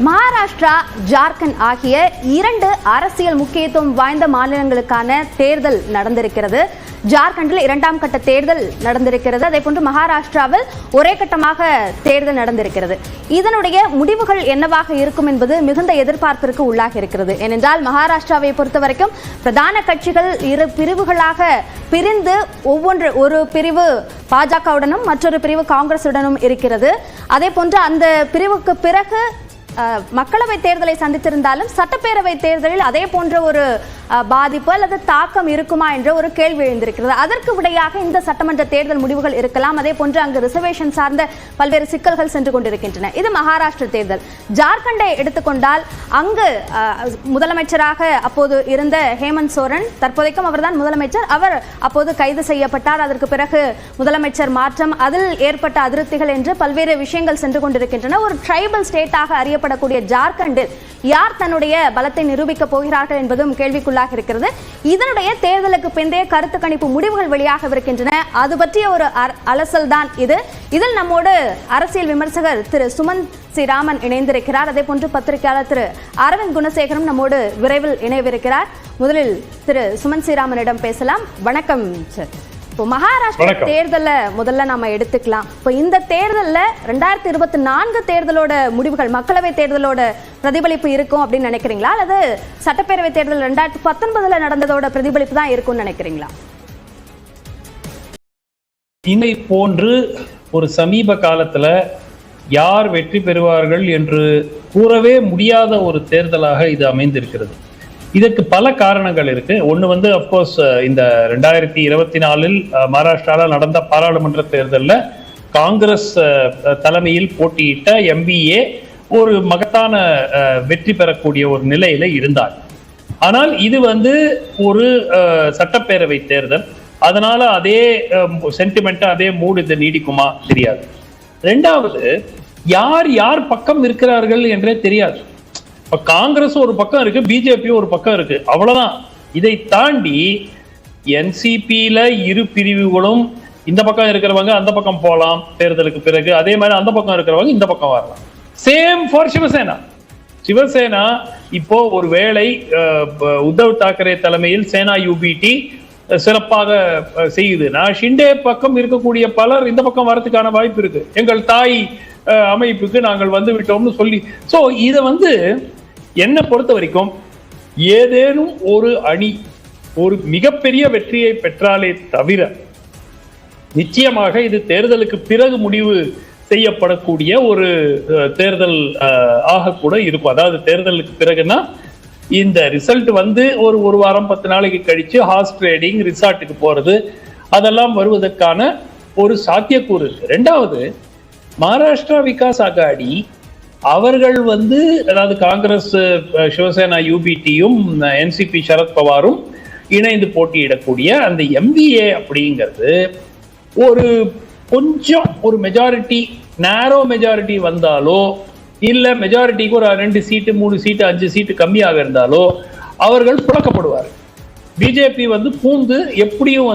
மகாராஷ்டிரா, ஜார்க்கண்ட் ஆகிய 2 அரசியல் முக்கியத்துவம் வாய்ந்த மாநிலங்களுக்கான தேர்தல் நடந்திருக்கிறது. ஜார்க்கண்டில் 2ஆம் கட்ட தேர்தல் நடந்திருக்கிறது. அதே போன்று மகாராஷ்டிராவில் ஒரே கட்டமாக தேர்தல் நடந்திருக்கிறது. இதனுடைய முடிவுகள் என்னவாக இருக்கும் என்பது மிகுந்த எதிர்பார்ப்பிற்கு உள்ளாக இருக்கிறது. ஏனென்றால் மகாராஷ்டிராவை பொறுத்தவரைக்கும் பிரதான கட்சிகள் 2 பிரிவுகளாக பிரிந்து ஒரு பிரிவு பாஜகவுடனும் மற்றொரு பிரிவு காங்கிரசுடனும் இருக்கிறது. அதே போன்று அந்த பிரிவுக்கு பிறகு மக்களவை தேர்தலை சந்தித்திருந்தாலும் சட்டப்பேரவை தேர்தலில் அதே போன்ற ஒரு பாதிப்பு அல்லது தாக்கம் இருக்குமா என்ற ஒரு கேள்வி எழுந்திருக்கிறது. அதற்கு விடையாக இந்த சட்டமன்ற தேர்தல் முடிவுகள் இருக்கலாம். அதே போன்று அங்கு ரிசர்வேஷன் சார்ந்த பல்வேறு சிக்கல்கள் சென்று கொண்டிருக்கின்றன. இது மகாராஷ்டிர தேர்தல். ஜார்க்கண்டை எடுத்துக்கொண்டால் அங்கு முதலமைச்சராக அப்போது இருந்த ஹேமந்த் சோரன், தற்போதைக்கும் அவர்தான் முதலமைச்சர், அவர் அப்போது கைது செய்யப்பட்டார். அதற்கு பிறகு முதலமைச்சர் மாற்றம், அதில் ஏற்பட்ட அதிருப்திகள் என்று பல்வேறு விஷயங்கள் சென்று கொண்டிருக்கின்றன. ஒரு ட்ரைபல் ஸ்டேட்டாக அறியப்படக்கூடிய ஜார்க்கண்டில் யார் தன்னுடைய பலத்தை நிரூபிக்க போகிறார்கள் என்பதும் கேள்விக்குள்ளாக இருக்கிறது. இதனுடைய தேர்தலுக்கு பிந்தைய கருத்து கணிப்பு முடிவுகள் வெளியாகவிருக்கின்றன. அது பற்றிய ஒரு அலசல் தான் இது. இதில் நம்மோடு அரசியல் விமர்சகர் திரு சுமந்த் சி ராமன் இணைந்திருக்கிறார். அதே போன்று பத்திரிகையாளர் திரு அரவிந்த் குணசேகரம் நம்மோடு விரைவில் இணைவிருக்கிறார். முதலில் திரு சுமந்த் சி ராமனிடம் பேசலாம். வணக்கம் சார். இப்போ மகாராஷ்டிரா தேர்தலை முதல்ல நாம எடுத்துக்கலாம். இப்போ இந்த தேர்தலில் 2024 தேர்தலோட முடிவுகள் மக்களவை தேர்தலோட பிரதிபலிப்பு இருக்கும் அப்படின்னு நினைக்கிறீங்களா, அல்லது சட்டப்பேரவை தேர்தல் 2019 நடந்ததோட பிரதிபலிப்பு தான் இருக்கும்னு நினைக்கிறீங்களா? இதை போன்று ஒரு சமீப காலத்துல யார் வெற்றி பெறுவார்கள் என்று கூறவே முடியாத ஒரு தேர்தலாக இது அமைந்திருக்கிறது. இதற்கு பல காரணங்கள் இருக்கு. ஒன்று அப்கோர்ஸ் இந்த 2024 மகாராஷ்டிராவில் நடந்த பாராளுமன்ற தேர்தலில் காங்கிரஸ் தலைமையில் போட்டியிட்ட MBA ஒரு மகத்தான வெற்றி பெறக்கூடிய ஒரு நிலையில இருந்தார். ஆனால் இது ஒரு சட்டப்பேரவை தேர்தல், அதனால அதே சென்டிமெண்ட் அதே மூடு இது நீடிக்குமா தெரியாது. ரெண்டாவது, யார் பக்கம் இருக்கிறார்கள் என்றே தெரியாது. இப்ப காங்கிரஸ் ஒரு பக்கம் இருக்கு, பிஜேபி ஒரு பக்கம் இருக்கு, அவ்வளவுதான். இதை தாண்டி NCPல 2 பிரிவுகளும் இந்த பக்கம் இருக்கிறவங்க அந்த பக்கம் போகலாம் தேர்தலுக்கு பிறகு, அதே மாதிரி அந்த பக்கம் இருக்கிறவங்க இந்த பக்கம் வரலாம். சேம் ஃபார் சிவசேனா இப்போ ஒரு வேளை உத்தவ் தாக்கரே தலைமையில் சேனா UBT சிறப்பாக செய்யுது. நான் ஷிண்டே பக்கம் இருக்கக்கூடிய பலர் இந்த பக்கம் வரதுக்கான வாய்ப்பு இருக்கு. எங்கள் தாய் அமைப்புக்கு நாங்கள் வந்து விட்டோம்னு சொல்லி. சோ இதை என்னை பொறுத்த வரைக்கும் ஏதேனும் ஒரு அணி ஒரு மிகப்பெரிய வெற்றியை பெற்றாலே தவிர நிச்சயமாக இது தேர்தலுக்கு பிறகு முடிவு செய்யப்படக்கூடிய ஒரு தேர்தல் ஆக கூட இருக்கும். அதாவது தேர்தலுக்கு பிறகுனா இந்த ரிசல்ட் ஒரு வாரம் 10 நாளைக்கு கழிச்சு ஹார்ஸ் ட்ரேடிங், ரிசார்ட்டுக்கு போறது, அதெல்லாம் வருவதற்கான ஒரு சாத்தியக்கூறு இருக்கு. ரெண்டாவது, மகாராஷ்டிரா விகாஸ் அகாடி அவர்கள் அதாவது காங்கிரஸ், சிவசேனா UBTயும் NCP சரத்பவாரும் இணைந்து போட்டியிடக்கூடிய அந்த MBA அப்படிங்கிறது கொஞ்சம் ஒரு மெஜாரிட்டி, நேரோ மெஜாரிட்டி வந்தாலோ இல்ல மெஜாரிட்டிக்கு ஒரு 2 சீட்டு 3 சீட்டு 5 சீட்டு கம்மியாக இருந்தாலோ அவர்கள் புழக்கப்படுவார். பிஜேபி பூந்து எப்படியும்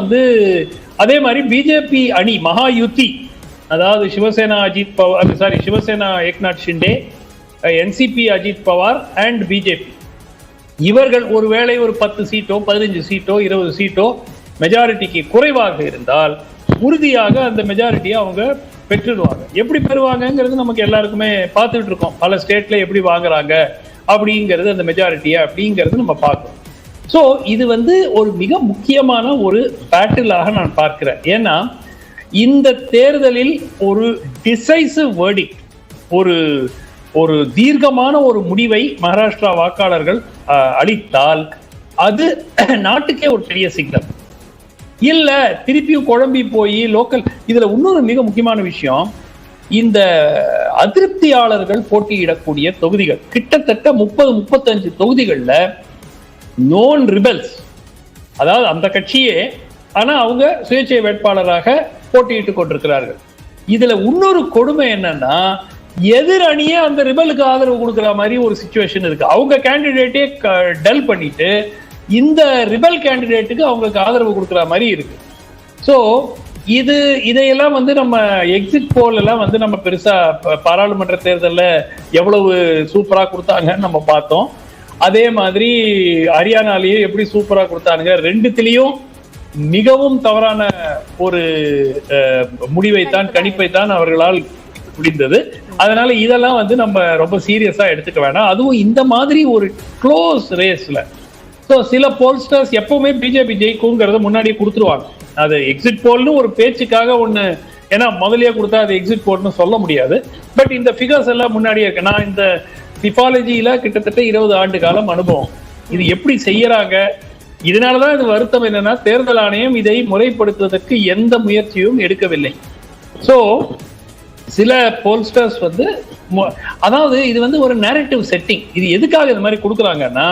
அதே மாதிரி பிஜேபி அணி மகா யுத்தி, அதாவது Shiv Sena Eknath Shinde, NCP Ajit Pawar and BJP, இவர்கள் ஒருவேளை ஒரு 10 சீட்டோ 15 சீட்டோ 20 சீட்டோ மெஜாரிட்டிக்கு குறைவாக இருந்தால் உறுதியாக அந்த மெஜாரிட்டியை அவங்க பெற்றுடுவாங்க. எப்படி பெறுவாங்கிறது நமக்கு எல்லாருக்குமே பார்த்துட்டு இருக்கோம். பல ஸ்டேட்ல எப்படி வாங்குறாங்க அப்படிங்கிறது, அந்த மெஜாரிட்டியை அப்படிங்கிறது நம்ம பார்க்கணும். ஸோ இது ஒரு மிக முக்கியமான ஒரு பேட்டிலாக நான் பார்க்கிறேன். ஏன்னா இந்த தேர்தலில் ஒரு டிசைசிவ் வேர்டிக்ட், ஒரு தீர்க்கமான ஒரு முடிவை மகாராஷ்டிரா வாக்காளர்கள் அளித்தால் அது நாட்டுக்கே ஒரு பெரிய சிக்னல். இல்ல திருப்பியும் குழம்பி போய் லோக்கல். இதுல இன்னொரு மிக முக்கியமான விஷயம், இந்த அதிருப்தியாளர்கள் போட்டியிடக்கூடிய தொகுதிகள் கிட்டத்தட்ட 30-35 தொகுதிகள்ல நோன் ரிபல்ஸ், அதாவது அந்த கட்சியே ஆனா அவங்க சுயேட்சை வேட்பாளராக போட்டியிட்டுக் கொண்டிருக்கிறார்கள். இதுல இன்னொரு கொடுமை என்னன்னா, எதிர் அணியே அந்த ரிபலுக்கு ஆதரவு கொடுக்கிற மாதிரி ஒரு சிச்சுவேஷன் இருக்கு. அவங்க கேண்டிடேட்டே டல் பண்ணிட்டு இந்த ரிபல் கேண்டிடேட்டுக்கு அவங்களுக்கு ஆதரவு கொடுக்கிற மாதிரி இருக்கு. ஸோ இதையெல்லாம் வந்து நம்ம எக்ஸிட் போல் எல்லாம் வந்து நம்ம பெருசா பாராளுமன்ற தேர்தல்ல எவ்வளவு சூப்பரா கொடுத்தாங்கன்னு நம்ம பார்த்தோம். அதே மாதிரி ஹரியானாலேயே எப்படி சூப்பரா கொடுத்தானுங்க. ரெண்டுத்திலையும் மிகவும் தவறான ஒரு முடிவைத்தான் கணிப்பைத்தான் அவர்களால் முடிந்தது. அதனால இதெல்லாம் வந்து நம்ம ரொம்ப சீரியஸா எடுத்துக்க வேண்டாம். அதுவும் இந்த மாதிரி ஒரு க்ளோஸ் ரேஸ்ல சில போல்ஸ்டர்ஸ் எப்பவுமே பிஜேபி ஜெயிக்குங்கிறத முன்னாடியே கொடுத்துருவாங்க. அது எக்ஸிட் போல்னு ஒரு பேச்சுக்காக ஒண்ணு, ஏன்னா முதலியே கொடுத்தா அது எக்ஸிட் போல்னு சொல்ல முடியாது. பட் இந்த ஃபிகர்ஸ் எல்லாம் முன்னாடியே இருக்கு. நான் இந்த சிபாலஜியில கிட்டத்தட்ட 20 ஆண்டு காலம் அனுபவம். இது எப்படி செய்யறாங்க, இதனாலதான் இது வருத்தம் என்னன்னா தேர்தல் ஆணையம் இதை முறைப்படுத்துவதற்கு எந்த முயற்சியும் எடுக்கவில்லை. சோ சில போல்ஸ்டர்ஸ் வந்து அதாவது இது வந்து ஒரு நரேட்டிவ் செட்டிங். இது எதுக்காக இந்த மாதிரி கொடுக்குறாங்கன்னா,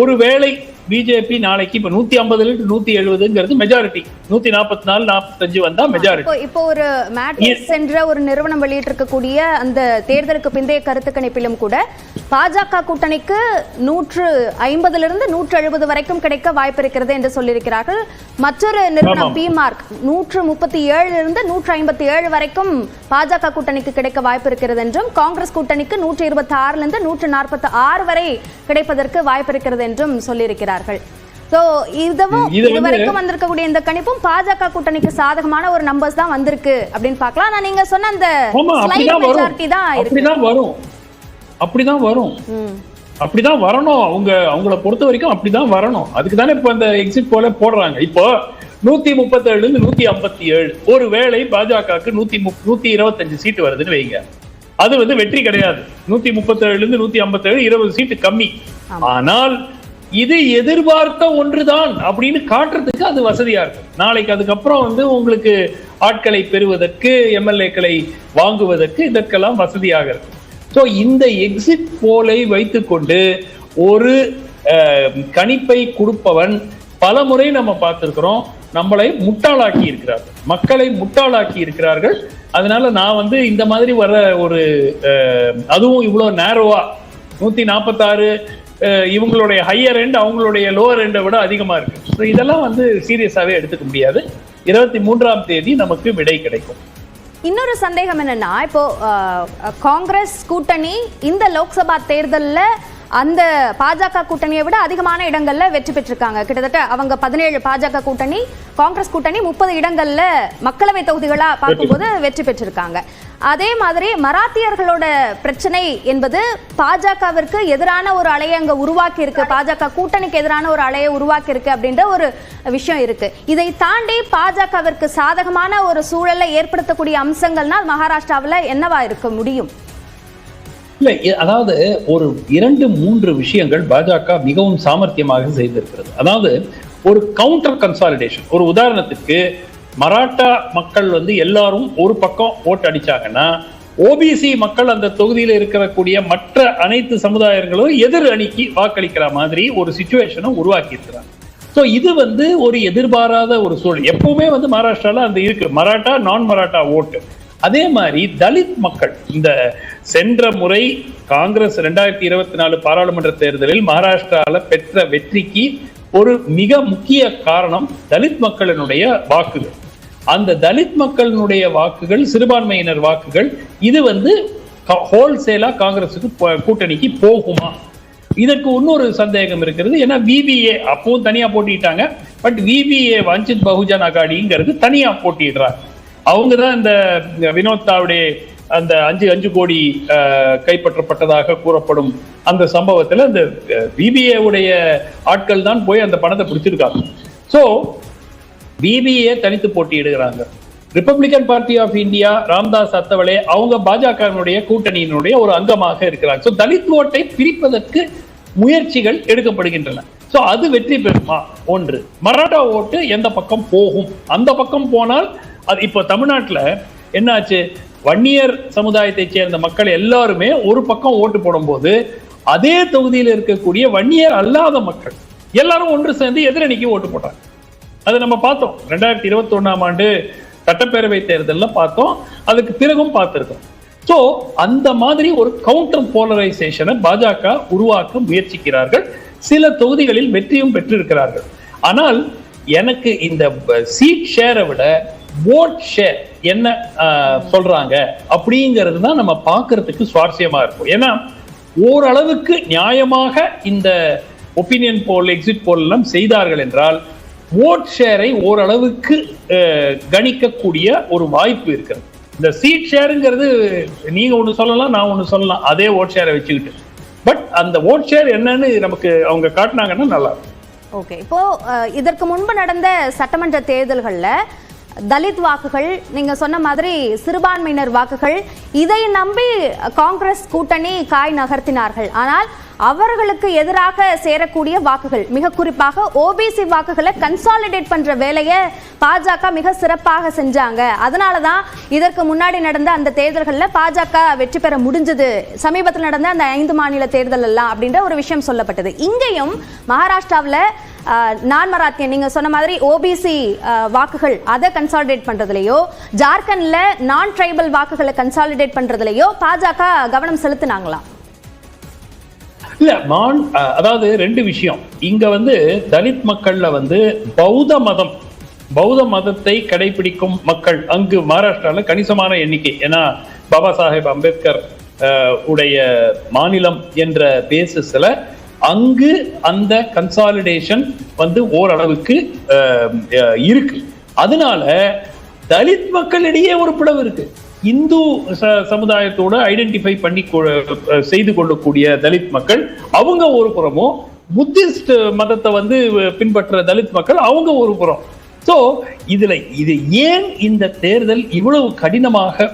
ஒருவேளை பிஜேபி நாளைக்கு இப்ப 150 170ங்கிறது மெஜாரிட்டி, 144 45 வந்தா மெஜாரிட்டி. இப்போ ஒரு மேட்ரிக்ஸ் என்ற ஒரு நிறுவனம் வெளியிட்டிருக்கக்கூடிய அந்த தேர்தலுக்கு பிந்தைய கருத்து கணிப்பிலும் கூட பாஜக கூட்டணிக்கு 150 170 வரைக்கும் கிடைக்க வாய்ப்பு இருக்கிறது என்று சொல்லியிருக்கிறார்கள். மற்றொரு நிறுவனம் பிமார்க் 137 157 வரைக்கும் பாஜக கூட்டணிக்கு கிடைக்க வாய்ப்பு இருக்கிறது என்றும், காங்கிரஸ் கூட்டணிக்கு 126 146 வரை கிடைப்பதற்கு வாய்ப்பு இருக்கிறது என்றும் சொல்லியிருக்கிறார்கள். இதுவரைக்கும் வந்திருக்கக்கூடிய இந்த கணிப்பும் பாஜக கூட்டணிக்கு சாதகமான ஒரு நம்பர்ஸ் தான் வந்திருக்கு அப்படின்னு பார்க்கலாம். ஆனா நீங்க சொன்ன அந்த மெஜாரிட்டி தான் அப்படிதான் வரணும். அவங்கள பொறுத்த வரைக்கும் அப்படிதான் வரணும். அதுக்கு தானே இப்ப இந்த எக்ஸிட் போல போடுறாங்க. இப்போ 137 157 ஒருவேளை பாஜகவுக்கு 125 சீட்டு வருதுன்னு வைங்க, அது வந்து வெற்றி கிடையாது. 137 157 20 சீட்டு கம்மி. ஆனால் இது எதிர்பார்த்த ஒன்றுதான் அப்படின்னு காட்டுறதுக்கு அது வசதியா இருக்கு. நாளைக்கு அதுக்கப்புறம் வந்து உங்களுக்கு ஆட்களை பெறுவதற்கு, எம்எல்ஏக்களை வாங்குவதற்கு இதற்கெல்லாம் வசதியாக இருக்கு. ஸோ இந்த எக்ஸிட் போலை வைத்துக்கொண்டு ஒரு கணிப்பை கொடுப்பவன் பல முறை நம்ம பார்த்திருக்கிறோம், நம்மளை முட்டாளாக்கி இருக்கிறார்கள், மக்களை முட்டாளாக்கி இருக்கிறார்கள். அதனால நான் வந்து இந்த மாதிரி வர ஒரு அதுவும் இவ்வளவு நேரோவா 146 இவங்களுடைய ஹையர் எண்ட் அவங்களுடைய லோவர் எண்டை விட அதிகமா இருக்கு. ஸோ இதெல்லாம் வந்து சீரியஸாவே எடுத்துக்க முடியாது. 23ஆம் தேதி நமக்கு விடை கிடைக்கும். இன்னொரு சந்தேகம் என்னன்னா, இப்போ காங்கிரஸ் கூட்டணி இந்த லோக்சபா தேர்தல்ல அந்த பாஜக கூட்டணியை விட அதிகமான இடங்கள்ல வெற்றி பெற்றிருக்காங்க. கிட்டத்தட்ட அவங்க 17, பாஜக கூட்டணி காங்கிரஸ் கூட்டணி 30 இடங்கள்ல மக்களவை தொகுதிகளா பார்க்கும்போது வெற்றி பெற்றிருக்காங்க. அதே மாதிரி மராத்தியர்களோட பிரச்சனை என்பது பாஜகவிற்கு எதிரான ஒரு அலையை அங்க உருவாக்கி இருக்கு, பாஜக கூட்டணிக்கு எதிரான ஒரு அலையை உருவாக்கி இருக்கு அப்படின்ற ஒரு விஷயம் இருக்கு. இதை தாண்டி பாஜகவிற்கு சாதகமான ஒரு சூழலை ஏற்படுத்தக்கூடிய அம்சங்கள்னால் மகாராஷ்டிராவில் என்னவா இருக்க முடியும்? இல்ல, அதாவது ஒரு 2-3 விஷயங்கள் பாஜக மிகவும் சாமர்த்தியமாக செய்திருக்கிறது. அதாவது ஒரு கவுண்டர் கன்சாலிடேஷன். ஒரு உதாரணத்துக்கு மராட்டா மக்கள் வந்து எல்லாரும் ஒரு பக்கம் ஓட்டு அடிச்சாங்கன்னா, ஓபிசி மக்கள் அந்த தொகுதியில் இருக்கக்கூடிய மற்ற அனைத்து சமுதாயங்களும் எதிர் அணிக்கு வாக்களிக்கிற மாதிரி ஒரு சிச்சுவேஷனை உருவாக்கி இருக்கிறாங்க. ஸோ இது வந்து ஒரு எதிர்பாராத ஒரு சூழல். எப்பவுமே வந்து மகாராஷ்டிரால அந்த இருக்கு, மராட்டா நான் மராட்டா ஓட்டு. அதே மாதிரி தலித் மக்கள் இந்த சென்ற முறை காங்கிரஸ் 2024 பாராளுமன்ற தேர்தலில் மகாராஷ்டிரால பெற்ற வெற்றிக்கு ஒரு மிக முக்கிய காரணம் தலித் மக்களினுடைய வாக்குகள். அந்த தலித் மக்களினுடைய வாக்குகள், சிறுபான்மையினர் வாக்குகள், இது வந்து ஹோல்சேலா காங்கிரஸுக்கு கூட்டணிக்கு போகுமா? இதற்கு இன்னொரு சந்தேகம் இருக்கிறது. ஏன்னா விபிஏ அப்பவும் தனியா போட்டிட்டாங்க, பட் விபிஏ வஞ்சித் பகுஜன் அகாடிங்கிறது தனியா போட்டிடுறாங்க. அவங்கதான் இந்த வினோத் தாவ்டே அந்த 5 கோடி கைப்பற்றப்பட்டதாக கூறப்படும் அந்த சம்பவத்துல அந்த விபிஏ உடைய ஆட்கள் தான் போய் அந்த பணத்தை பிடிச்சிருக்காங்க. சோ விபிஏ தனித்து போட்டியிடுகிறாங்க. Republican party of India, Ramdas Athawale, அவங்க பாஜகவினுடைய கூட்டணியினுடைய ஒரு அங்கமாக இருக்கிறாங்க. சோ தலித் ஓட்டை பிரிப்பதற்கு முயற்சிகள் எடுக்கப்படுகின்றன. சோ அது வெற்றி பெறுமா? ஒன்று. மராட்டா ஓட்டு எந்த பக்கம் போகும்? அந்த பக்கம் போனால் அது இப்போ தமிழ்நாட்டில் என்னாச்சு, வன்னியர் சமுதாயத்தை சேர்ந்த மக்கள் எல்லாருமே ஒரு பக்கம் ஓட்டு போடும்போது அதே தொகுதியில் இருக்கக்கூடிய வன்னியர் அல்லாத மக்கள் எல்லாரும் ஒன்று சேர்ந்து எதிரணிக்கு ஓட்டு போட்டாங்க. அதை நம்ம பார்த்தோம் 2021ஆம் ஆண்டு சட்டப்பேரவை தேர்தலில் பார்த்தோம், அதுக்கு பிறகும் பார்த்திருக்கோம். ஸோ அந்த மாதிரி ஒரு கவுண்டர் போலரைசேஷனை பாஜக உருவாக்க முயற்சிக்கிறார்கள். சில தொகுதிகளில் வெற்றியும் பெற்றிருக்கிறார்கள். ஆனால் எனக்கு இந்த சீட் ஷேரை விட ஓட் ஷேர் என்ன சொல்றாங்க அப்படிங்கிறது தான் நம்ம பார்க்கறதுக்கு சுவாரஸ்யமா இருக்கும். ஏன்னா ஓரளவுக்கு நியாயமாக இந்த ஒப்பீனியன் போல் எக்ஸிட் போல் எல்லாம் செய்தார்கள் என்றால் ஓட் ஷேரை ஓரளவுக்கு கணிக்கக்கூடிய ஒரு வாய்ப்பு இருக்கிறது. இந்த சீட் ஷேருங்கிறது நீங்க ஒண்ணு சொல்லலாம், நான் ஒண்ணு சொல்லலாம், அதே ஓட் ஷேரை வச்சுக்கிட்டு. பட் அந்த ஓட் ஷேர் என்னன்னு நமக்கு அவங்க காட்டினாங்கன்னா நல்லா இருக்கும். ஓகே, இப்போ இதற்கு முன்பு நடந்த சட்டமன்ற தேர்தல்கள்ல தலித் வாக்குகள், நீங்க சொன்ன மாதிரி சிறுபான்மையினர் வாக்குகள், இதை நம்பி காங்கிரஸ் கூட்டணி காய் நகர்த்தினார்கள். ஆனால் அவர்களுக்கு எதிராக சேரக்கூடிய வாக்குகள், மிக குறிப்பாக ஓபிசி வாக்குகளை கன்சாலிடேட் பண்ற வேலையை பாஜக மிக சிறப்பாக செஞ்சாங்க. அதனாலதான் இதற்கு முன்னாடி நடந்த அந்த தேர்தல்களில் பாஜக வெற்றி பெற முடிஞ்சது, சமீபத்தில் நடந்த அந்த 5 மாநில தேர்தல் எல்லாம் அப்படின்ற ஒரு விஷயம் சொல்லப்பட்டது. இங்கேயும் மகாராஷ்டிராவில் நான் மராத்தியன், நீங்க சொன்ன மாதிரி ஓபிசி வாக்குகள் அதை கன்சாலிடேட் பண்றதுலயோ, ஜார்க்கண்ட்ல நான் ட்ரைபல் வாக்குகளை கன்சாலிடேட் பண்றதுலயோ பாஜக கவனம் செலுத்தினாங்களா? இல்ல, அதாவது 2 விஷயம் இங்க தலித் மக்கள்ல பௌத்த மதத்தை கடைபிடிக்கும் மக்கள் அங்கு மகாராஷ்டிரால கணிசமான எண்ணிக்கை. ஏன்னா பாபா சாஹேப் அம்பேத்கர் உடைய மாநிலம் என்ற பேசிஸ்ல அங்கு அந்த கன்சாலிடேஷன் ஓரளவுக்கு இருக்கு. அதனால தலித் மக்களிடையே ஒரு பிளவு இருக்கு. இந்து சமுதாயத்தோட ஐடென்டிஃபை பண்ணி செய்து கொள்ளக்கூடிய தலித் மக்கள் அவங்க ஒரு புறமும், புத்திஸ்ட் மதத்தை பின்பற்ற தலித் மக்கள் அவங்க ஒரு புறம். சோ இது ஏன் இந்த தேர்தல் இவ்வளவு கடினமாக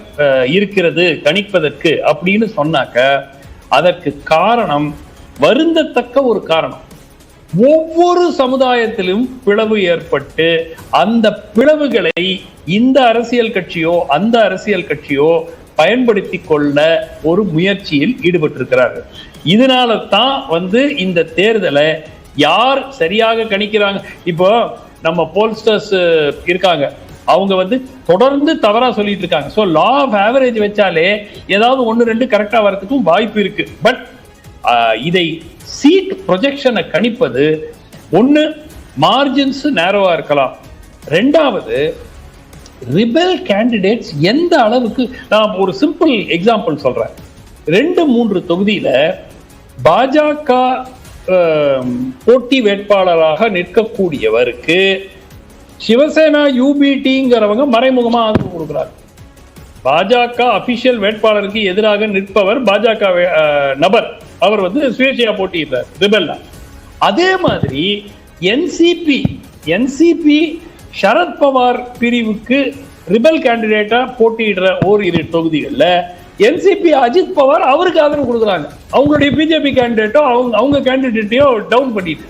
இருக்கிறது கணிப்பதற்கு அப்படின்னு சொன்னாக்க, அதற்கு காரணம் வருந்தத்தக்க ஒரு காரணம். ஒவ்வொரு சமுதாயத்திலும் பிளவு ஏற்பட்டு அந்த பிளவுகளை இந்த அரசியல் கட்சியோ அந்த அரசியல் கட்சியோ பயன்படுத்தி கொள்ள ஒரு முயற்சியில் ஈடுபட்டிருக்கிறார்கள். இதனால தான் இந்த தேர்தலை யார் சரியாக கணிக்கிறாங்க. இப்போ நம்ம போல்ஸ்டர்ஸ் இருக்காங்க, அவங்க தொடர்ந்து தவறா சொல்லிட்டு இருக்காங்க. ஸோ லா ஆஃப் ஆவரேஜ் வச்சாலே ஏதாவது 1-2 கரெக்டா வரதுக்கும் வாய்ப்பு இருக்கு. பட் இதை சீட் ப்ரொஜெக்ஷனை கணிப்பது, ஒன்னு மார்ஜின்ஸ் நேரோவா இருக்கலாம், 2வது ரிபெல் கேண்டிடேட்ஸ் எந்த அளவுக்கு. நான் ஒரு சிம்பிள் எக்ஸாம்பிள் சொல்றேன். 2-3 தொகுதியில பாஜக போட்டி வேட்பாளராக நிற்கக்கூடியவருக்கு சிவசேனா யூபிடிங்கிறவங்க மறைமுகமா ஆதரவு கொடுக்கிறார். பாஜக அபிஷியல் வேட்பாளருக்கு எதிராக நிற்பவர் பாஜக நபர், அவர் சுயேட்சையா போட்டியிடுறார் ரிபெல்லா. அதே மாதிரி என்சிபி சரத்பவார் பிரிவுக்கு ரிபெல் கேண்டிடேட்டா போட்டியிடுற ஓரிரு தொகுதிகளில் என்சிபி அஜித் பவார் அவருக்கு ஆதரவு கொடுக்குறாங்க. அவங்களுடைய பிஜேபி கேண்டிடேட்டோ அவங்க கேண்டிடேட்டையோ டவுன் பண்ணிட்டு.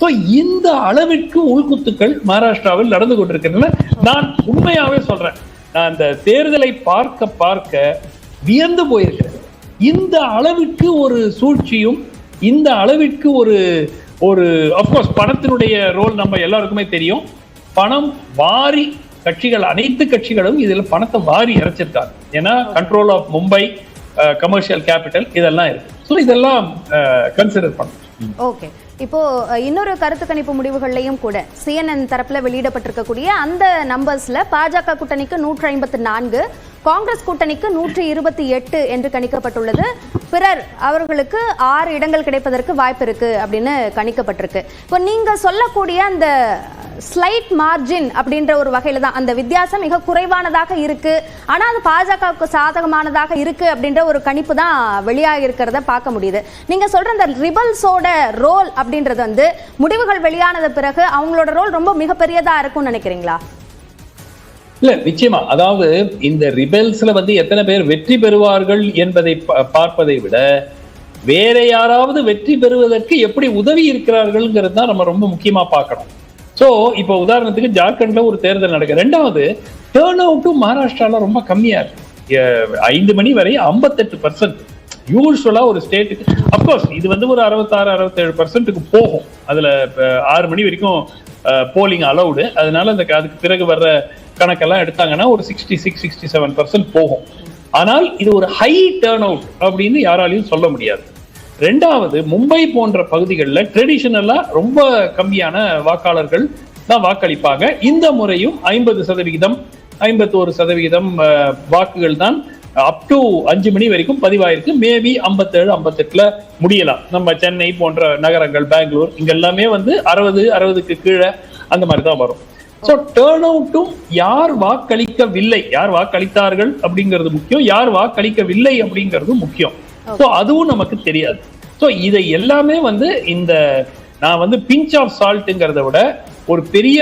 ஸோ இந்த அளவிற்கு உள்குத்துக்கள் மகாராஷ்டிராவில் நடந்து கொண்டிருக்கின்றன. நான் உண்மையாவே சொல்றேன், நான் அந்த தேர்தலை பார்க்க வியந்து போயிருக்கிறேன். இந்த அளவிற்கு ஒரு சூழ்ச்சியும், இந்த அளவிற்கு ஒரு அப்கோர்ஸ் பணத்தினுடைய ரோல் நம்ம எல்லாருக்குமே தெரியும். பணம் வாரி அனைத்து கட்சிகளும் இதுல பணத்தை வாரி இறைச்சிருக்காங்க. ஏன்னா control of Mumbai, commercial capital இதெல்லாம் இருக்கு. ஸோ இதெல்லாம் கன்சிடர் பண்ணணும். ஓகே, இப்போ இன்னொரு கருத்து கணிப்பு முடிவுகள்லையும் கூட CNN தரப்புல வெளியிடப்பட்டிருக்கக்கூடிய அந்த நம்பர்ஸ்ல பாஜக கூட்டணிக்கு 154, காங்கிரஸ் கூட்டணிக்கு 128 என்று கணிக்கப்பட்டுள்ளது. பிறர் அவர்களுக்கு 6 இடங்கள் கிடைப்பதற்கு வாய்ப்பு இருக்கு அப்படின்னு கணிக்கப்பட்டிருக்கு. இப்போ நீங்க சொல்லக்கூடிய அந்த ஸ்லைட் மார்ஜின் அப்படின்ற ஒரு வகையில தான் அந்த வித்தியாசம் மிக குறைவானதாக இருக்கு, ஆனா அது பாஜகவுக்கு சாதகமானதாக இருக்கு அப்படின்ற ஒரு கணிப்பு தான் வெளியாக இருக்கிறத பார்க்க முடியுது. நீங்க சொல்ற அந்த ரிபல்ஸோட ரோல் அப்படின்றது முடிவுகள் வெளியானது பிறகு அவங்களோட ரோல் ரொம்ப மிகப்பெரியதா இருக்கும்னு நினைக்கிறீங்களா? இல்ல, நிச்சயமா. அதாவது இந்த ரிபெல்ஸ்ல எத்தனை பேர் வெற்றி பெறுவார்கள் என்பதை பார்ப்பதை விட வேற யாராவது வெற்றி பெறுவதற்கு எப்படி உதவி இருக்கிறார்கள் தான் நம்ம ரொம்ப முக்கியமா பார்க்கணும். சோ இப்போ உதாரணத்துக்கு ஜார்க்கண்ட்ல ஒரு தேர்தல் நடக்குது. 2வது டேர்ன் அவுட்டும் மகாராஷ்டிரால ரொம்ப கம்மியா இருக்கு. 5 மணி வரை 58%. யூஸ்வலா ஒரு ஸ்டேட்டுக்கு அப்கோர்ஸ் இது ஒரு 66-67% போகும். அதுல 6 மணி வரைக்கும் போலிங் அலௌடு. அதனால அதுக்கு பிறகு வர்ற கணக்கெல்லாம் எடுத்தாங்கன்னா ஒரு 66-67% போகும். ஆனால் இது ஒரு ஹை டேர்ன் அவுட் அப்படின்னு யாராலையும் சொல்ல முடியாது. 2வது மும்பை போன்ற பகுதிகளில் ட்ரெடிஷனலா ரொம்ப கம்மியான வாக்காளர்கள் தான் வாக்களிப்பாங்க. இந்த முறையும் 50% 51% வாக்குகள் தான் அப் டு 5 மணி வரைக்கும் பதிவாயிருக்கு. மேபி 57, 58 முடியலாம். நம்ம சென்னை போன்ற நகரங்கள், பெங்களூர் இங்க எல்லாமே 60க்கு கீழே அந்த மாதிரி தான் வரும். சோ டர்ன் அவுட்டும் யார் வாக்களிக்கவில்லை, யார் வாக்களித்தார்கள் அப்படிங்கிறது முக்கியம், யார் வாக்களிக்கவில்லை அப்படிங்கிறது முக்கியம். சோ அதுவும் நமக்கு தெரியாது. சோ இதை எல்லாமே இந்த நான் பிஞ்ச் ஆஃப் சால்ட்ங்கிறத விட ஒரு பெரிய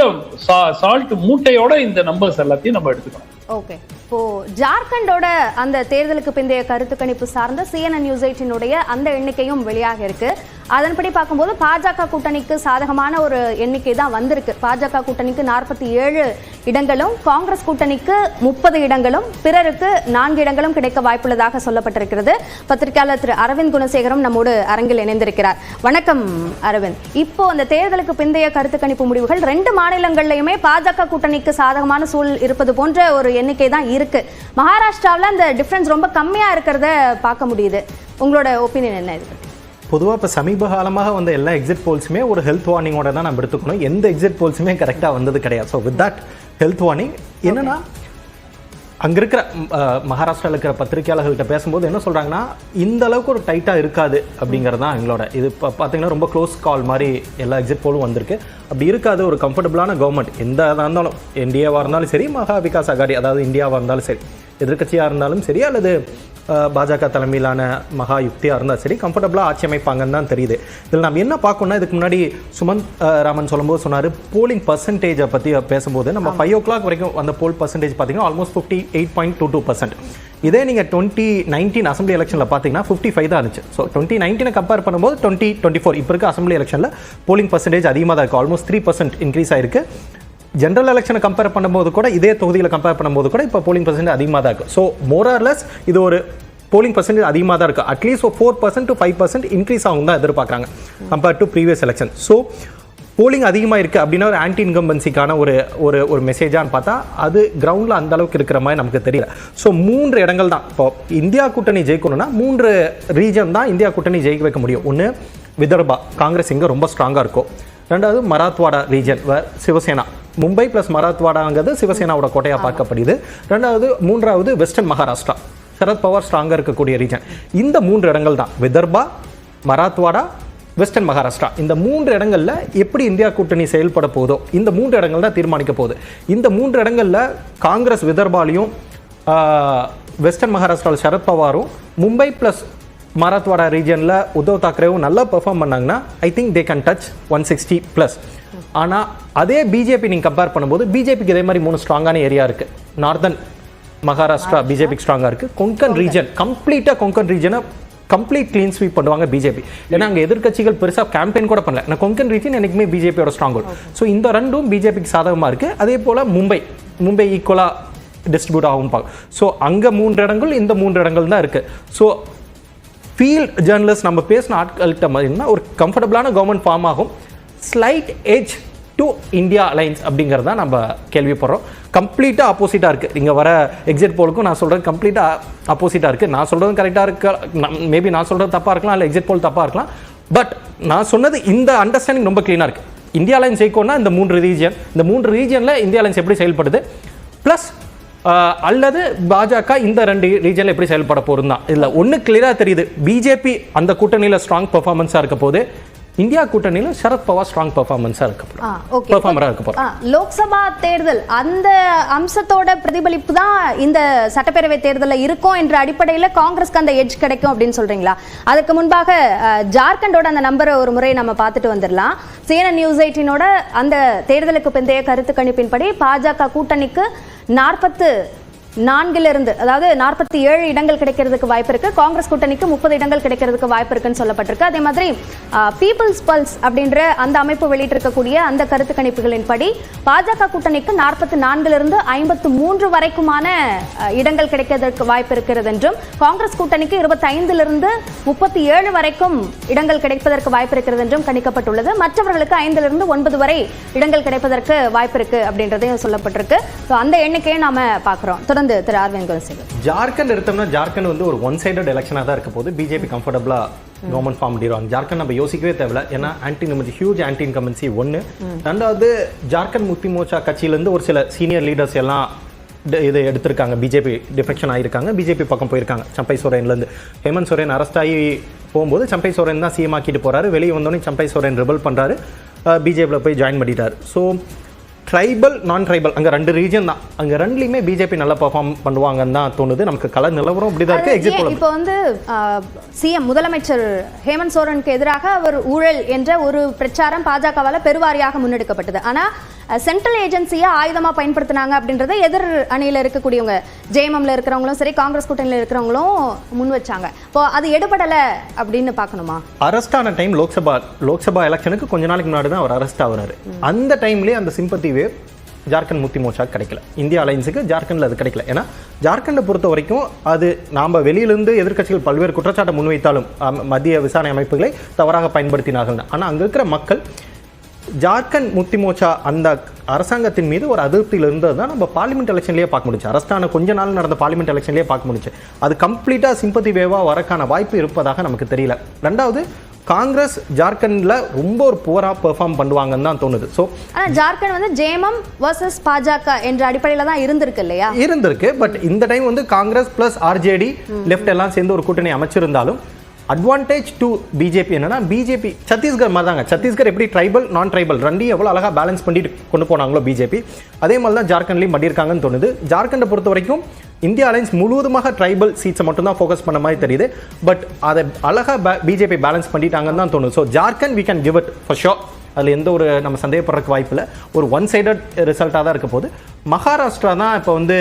சால்ட் மூட்டையோட இந்த நம்பர்ஸ் எல்லாத்தையும் நம்ம எடுத்துக்கணும். ஓகே, இப்போ ஜார்க்கண்டோட அந்த தேர்தலுக்கு பிந்தைய கருத்து கணிப்பு சார்ந்த CNN News 18 அந்த எண்ணிக்கையும் வெளியாக இருக்கு. அதன்படி பார்க்கும்போது பாஜக கூட்டணிக்கு சாதகமான ஒரு எண்ணிக்கை தான் வந்திருக்கு. பாஜக கூட்டணிக்கு 47 இடங்களும், காங்கிரஸ் கூட்டணிக்கு 30 இடங்களும், பிறருக்கு 4 இடங்களும் கிடைக்க வாய்ப்புள்ளதாக சொல்லப்பட்டிருக்கிறது. பத்திரிகையாளர் திரு அரவிந்த் குணசேகரம் நம்மோடு அரங்கில் இணைந்திருக்கிறார். வணக்கம் அரவிந்த். இப்போ அந்த தேர்தலுக்கு பிந்தைய கருத்து கணிப்பு முடிவுகள் 2 மாநிலங்கள்லயுமே பாஜக கூட்டணிக்கு சாதகமான சூழல் இருப்பது போன்ற ஒரு எண்ணிக்கை தான் இருக்கு. மகாராஷ்டிராவில் அந்த டிஃபரன்ஸ் ரொம்ப கம்மியா இருக்கிறத பார்க்க முடியுது. உங்களோட ஒப்பீனியன் என்ன இது? பொதுவாக இப்போ சமீப காலமாக வந்த எல்லா எக்ஸிட் போல்ஸுமே ஒரு ஹெல்த் வார்னிங்கோட தான் நம்ம எடுத்துக்கணும். எந்த எக்ஸிட் போல்ஸுமே கரெக்டாக வந்தது கிடையாது. So with that health warning என்னன்னா, அங்கே இருக்கிற மகாராஷ்டிராவில் இருக்கிற பத்திரிகையாளர்கள்ட்ட பேசும்போது என்ன சொல்கிறாங்கன்னா, இந்த அளவுக்கு ஒரு டைட்டாக இருக்காது அப்படிங்கிறது தான் எங்களோட இது. இப்போ பார்த்தீங்கன்னா ரொம்ப க்ளோஸ் கால் மாதிரி எல்லா எக்ஸிட் போலும் வந்திருக்கு. அப்படி இருக்காது, ஒரு கம்ஃபர்டபுளான கவர்மெண்ட் எந்த இதாக இருந்தாலும், என்டிஏவாக இருந்தாலும் சரி, மகா விகாஸ் அகாடி அதாவது இந்தியாவாக இருந்தாலும் சரி, எதிர்கட்சியாக இருந்தாலும் சரி, அல்லது பாஜக தலைமையிலான மகா யுக்தியாக இருந்தால் சரி, கம்ஃபர்டபுளாக ஆட்சி அமைப்பாங்கன்னு தான் தெரியுது. இதில் நம்ம என்ன பார்க்கணும்னா, இதுக்கு முன்னாடி சுமந்த் ராமன் சொல்லும்போது சொன்னார், போலிங் பர்சன்டேஜை பற்றி பேசும்போது நம்ம 5 o'clock வரைக்கும் அந்த போல் பர்சன்டேஜ் பார்த்தீங்கன்னா ஆல்மோஸ்ட் 58.22%. இதே நீங்கள் 2019 அசம்பிளி எலெக்ஷனில் பார்த்தீங்கன்னா 55 தான் இருந்துச்சு. ஸோ 2019 கம்பேர் பண்ணும்போது 2024 இப்போ இருக்க அசம்பிளி எலெக்ஷனில் போலிங் பர்சன்டேஜ் அதிகமாக தான் இருக்குது. ஆல்மோஸ்ட் 3% இன்க்ரீஸ் ஆயிருக்கு. ஜென்ரல் எலெக்ஷனை கம்பேர் பண்ணும்போது கூட, இதே தொகுதியில் கம்பேர் பண்ணும்போது கூட இப்போ போலிங் பர்சன்டேஜ் அதிகமாக தான் இருக்குது. ஸோ மோரார்லெஸ் இது ஒரு போலிங் பர்சன்டேஜ் அதிகமாக தான் இருக்குது. அட்லீஸ்ட் 4% to 5% இன்க்ரீஸ் ஆகும் தான் எதிர்பார்க்குறாங்க compare to previous election. So polling அதிகமாக இருக்குது அப்படின்னா ஒரு ஆன்டி இன்கம்பன்சிக்கான ஒரு மெசேஜான்னு பார்த்தா அது கிரவுண்டில் அந்த அளவுக்கு இருக்கிற மாதிரி நமக்கு தெரியல. ஸோ 3 இடங்கள் தான் இப்போ இந்தியா கூட்டணி ஜெயிக்கணும்னா 3 ரீஜன் தான் இந்தியா கூட்டணி ஜெயிக்க வைக்க முடியும். ஒன்று விதர்பா, காங்கிரஸ் இங்கே ரொம்ப ஸ்ட்ராங்காக இருக்கும். ரெண்டாவது மராத்வாடா ரீஜன், சிவசேனா, மும்பை ப்ளஸ் மராத்வாடாங்கிறது சிவசேனாவோட கோட்டையாக பார்க்கப்படுது. மூன்றாவது வெஸ்டர்ன் மகாராஷ்டிரா, சரத் பவார் ஸ்ட்ராங்காக இருக்கக்கூடிய ரீஜன். இந்த 3 இடங்கள் தான், விதர்பா, மராத்வாடா, வெஸ்டர்ன் மகாராஷ்டிரா. இந்த 3 இடங்களில் எப்படி இந்தியா கூட்டணி செயல்பட போதோ இந்த 3 இடங்கள் தான் தீர்மானிக்க போகுது. இந்த 3 இடங்களில் காங்கிரஸ் விதர்பாலையும் வெஸ்டர்ன் மகாராஷ்டிராவில் சரத் பவாரும், மும்பை ப்ளஸ் மராத்வாடா ரீஜனில் உத்தவ் தாக்கரேவும் நல்லா பெர்ஃபார்ம் பண்ணாங்கன்னா I think they can touch 160+. ஆனால் அதே பிஜேபி நீங்கள் கம்பேர் பண்ணும்போது பிஜேபிக்கு இதே மாதிரி 3 ஸ்ட்ராங்கான ஏரியா இருக்குது. நார்தன் மகாராஷ்டிரா பிஜேபிக்கு ஸ்ட்ராங்காக இருக்குது. கொங்கன் ரீஜன் கம்ப்ளீட்டாக கொங்கன் ரீஜனை கம்ப்ளீட் க்ளீன் ஸ்வீப் பண்ணுவாங்க பிஜேபி. ஏன்னா அங்கே எதிர்க்கட்சிகள் பெருசாக கேம்பெயின் கூட பண்ணல. நான் கொங்கன் ரீஜன் எனக்குமே பிஜேபியோட ஸ்ட்ராங் ஹோல்ட். ஸோ இந்த 2ம் பிஜேபிக்கு சாதகமாக இருக்குது. அதே போல் மும்பை ஈக்குவலாக டிஸ்ட்ரிபியூட் ஆகும் பார்க்க. ஸோ அங்கே 3 இடங்கள், இந்த 3 இடங்கள் தான் இருக்குது. ஸோ ஃபீல்ட் ஜேர்னலிஸ்ட் நம்ம பேசின ஆட்கள்கிட்ட மாதிரினா ஒரு கம்ஃபர்டபுளான கவர்மெண்ட் ஃபார்ம் ஆகும். Slight edge to India alliance அப்படிங்கிறத நம்ம கேள்விப்படுறோம். கம்ப்ளீட்டாக ஆப்போசிட்டாக இருக்குது. இங்கே வர எக்ஸிட் போலுக்கும் நான் சொல்கிறது கம்ப்ளீட்டாக ஆப்போசிட்டாக இருக்குது. நான் சொல்கிறது கரெக்டாக இருக்க, மேபி நான் சொல்கிறது தப்பாக இருக்கலாம், இல்லை எக்ஸிட் போல் தப்பாக இருக்கலாம். பட் நான் சொன்னது இந்த அண்டர்ஸ்டாண்டிங் ரொம்ப க்ளீனாக இருக்குது. இந்தியா அலைன்ஸ் ஜெயிக்கணும்னா இந்த 3 ரீஜன், இந்த 3 ரீஜனில் இந்தியா அலைன்ஸ் எப்படி செயல்படுது, ப்ளஸ் அல்லது பாஜக இந்த 2 ரீஜனில் எப்படி செயல்பட போகிறது தான். இதில் ஒன்று கிளியராக தெரியுது, பிஜேபி அந்த கூட்டணியில் ஸ்ட்ராங் பெர்ஃபார்மன்ஸாக இருக்க போது, இந்தியா கூட்டணியில் சரத் பவார் ஸ்ட்ராங் பெர்ஃபார்மன்ஸாக இருக்க. லோக்சபா தேர்தல் அந்த அம்சத்தோட பிரதிபலிப்பு தான் இந்த சட்டப்பேரவை தேர்தலில் இருக்கும் என்ற அடிப்படையில் காங்கிரஸ்க்கு அந்த எட்ஜ் கிடைக்கும் அப்படின்னு சொல்றீங்களா? அதற்கு முன்பாக ஜார்க்கண்டோட அந்த நம்பரை ஒரு முறை நம்ம பார்த்துட்டு வந்துடலாம். CNN News 18 அந்த தேர்தலுக்கு பிந்தைய கருத்து கணிப்பின்படி பாஜக கூட்டணிக்கு 44 அதாவது 47 இடங்கள் கிடைக்கிறதுக்கு வாய்ப்பு இருக்கு. காங்கிரஸ் கூட்டணிக்கு 30 இடங்கள் கிடைக்கிறதுக்கு வாய்ப்பு இருக்குன்னு சொல்லப்பட்டிருக்கு. அதே மாதிரி பீப்புள்ஸ் பல்ஸ் அப்படின்ற அந்த அமைப்பு வெளியிட்டிருக்கக்கூடிய அந்த கருத்து கணிப்புகளின்படி பாஜக கூட்டணிக்கு 44 53 வரைக்குமான இடங்கள் கிடைக்கிறதுக்கு வாய்ப்பு இருக்கிறது என்றும், காங்கிரஸ் கூட்டணிக்கு 25 37 வரைக்கும் இடங்கள் கிடைப்பதற்கு வாய்ப்பு இருக்கிறது என்றும் கணிக்கப்பட்டுள்ளது. மற்றவர்களுக்கு 5 9 வரை இடங்கள் கிடைப்பதற்கு வாய்ப்பு இருக்கு அப்படின்றதையும் சொல்லப்பட்டிருக்கு. அந்த எண்ணிக்கையை நாம பார்க்கிறோம். தொடர்ந்து திரு அரவிந்த் குணசேகர். ஜார்க்கண்ட் எடுத்தோம்னா ஜார்க்கண்ட் ஒரு ஒன் சைடட் எலெக்ஷனாக தான் இருக்க போது. பிஜேபி கம்ஃபர்டபுளா கவர்மெண்ட் ஃபார்ம் பண்ணிடுவாங்க. ஜார்க்கண்ட் நம்ம யோசிக்கவே தேவையில்ல. ஏன்னா ஹியூஜ் ஆன்டி இன்கம்பன்சி ஒன்று. ரெண்டாவது ஜார்க்கண்ட் முக்தி மோர்ச்சா கட்சியிலேருந்து ஒரு சில சீனியர் லீடர்ஸ் எல்லாம் இது எடுத்திருக்காங்க, பிஜேபி டிஃபெக்ஷன் ஆகியிருக்காங்க, பிஜேபி பக்கம் போயிருக்காங்க. சம்பை சோரன்லேருந்து ஹேமந்த் சோரன் அரெஸ்ட் ஆகி போகும்போது சம்பை சோரன் தான் சிஎம் ஆக்கிட்டு போகிறாரு. வெளியே வந்தோடனே சம்பை சோரன் ரிபல் பண்ணுறாரு, பிஜேபியில் போய் ஜாயின் பண்ணிட்டார். ஸோ ட்ரைபல் நான் ட்ரைபல் அங்கே 2 ரீஜன் தான், அங்கே 2லையுமே பிஜேபி நல்லா பெர்ஃபார்ம் பண்ணுவாங்கன்னு தான் தோணுது. நமக்கு கலர் நிலவரம் அப்படி தான் இருக்குது. எக்ஸிட் இப்போ வந்து சிஎம் முதலமைச்சர் ஹேமந்த் சோரனுக்கு எதிராக அவர் ஊழல் என்ற ஒரு பிரச்சாரம் பாஜகவால் பெருவாரியாக முன்னெடுக்கப்பட்டது. ஆனால் சென்ட்ரல் ஏஜென்சியை ஆயுதமாக பயன்படுத்தினாங்க அப்படின்றத எதிர் அணியில் இருக்கக்கூடியவங்க, ஜேஎம்எம்ல இருக்கிறவங்களும் சரி, காங்கிரஸ் கூட்டணியில் இருக்கிறவங்களும் முன் வச்சாங்க. இப்போ அது எடுபடலை அப்படின்னு பார்க்கணுமா? அரெஸ்ட் ஆன டைம் லோக்சபா எலெக்ஷனுக்கு கொஞ்ச நாளைக்கு முன்னாடி தான் அவர் அரெஸ்ட் ஆகுறாரு. அந்த டைம்லேயே அந்த சிம்பத்தி வேவ் ஜார்க்கண்ட் முக்தி மோர்ச்சா கிடைக்கல, இந்தியா அலைன்ஸுக்கு ஜார்க்கண்டில் அது கிடைக்கல. ஏன்னா ஜார்க்கண்டை பொறுத்த வரைக்கும் அது நாம் வெளியிலிருந்து எதிர்க்கட்சிகள் பல்வேறு குற்றச்சாட்டை முன்வைத்தாலும் மத்திய விசாரணை அமைப்புகளை தவறாக பயன்படுத்தினார்கள். ஆனால் அங்கே இருக்கிற மக்கள் ஜார்க்கண்ட் முக்தி மோர்ச்சா அந்த அரசாங்கத்தின் மீது ஒரு அதிருப்தியில் இருந்தது தான் நம்ம பார்லிமெண்ட் எலெக்ஷன்லேயே பார்க்க முடிச்சு. அரஸ்டான கொஞ்ச நாள் நடந்த பார்லிமெண்ட் எலெக்ஷன்லேயே பார்க்க முடிச்சு. அது கம்ப்ளீட்டாக சிம்பத்தி வேவாக வரக்கான வாய்ப்பு இருப்பதாக நமக்கு தெரியல. ரெண்டாவது, காங்கிரஸ் ஜார்க்கண்ட்ல ரொம்ப ஒரு புவரா பெர்ஃபார்ம் பண்ணுவாங்கன்னு தான் தோணுது. ஸோ ஆனால் ஜார்க்கண்ட் வந்து ஜேஎம்எம் வர்சஸ் பாஜக என்ற அடிப்படையில் தான் இருந்திருக்கு இல்லையா? இருந்திருக்கு. பட் இந்த டைம் வந்து காங்கிரஸ் பிளஸ் ஆர்ஜேடி லெஃப்ட் எல்லாம் சேர்ந்து ஒரு கூட்டணி அமைச்சிருந்தாலும் அட்வான்டேஜ் டு பிஜேபி என்னன்னா, பிஜேபி சத்தீஸ்கர் மாதிரி தாங்க. சத்தீஸ்கர் எப்படி ட்ரைபல் நான் ட்ரைபல் ரெண்டையும் எவ்வளோ அழகாக பேலன்ஸ் பண்ணிட்டு கொண்டு போனாங்களோ பிஜேபி, அதே மாதிரி தான் ஜார்க்கண்ட்லையும் பண்ணியிருக்காங்கன்னு தோணுது. ஜார்க்கண்டை பொறுத்த வரைக்கும் இந்தியா அலைன்ஸ் முழுவதுமாக ட்ரைபல் சீட்ஸை மட்டும் தான் ஃபோக்கஸ் பண்ண மாதிரி தெரியுது. பட் அதை அழகாக பிஜேபி பேலன்ஸ் பண்ணிட்டாங்கன்னு தான் தோணுது. So Jharkhand we can give it for sure. அதில் எந்த ஒரு நம்ம சந்தேகப்படுறதுக்கு வாய்ப்பு இல்லை. ஒரு ஒன் சைடட் ரிசல்ட்டாக தான் இருக்க போகுது. மகாராஷ்டிரா தான் இப்போ வந்து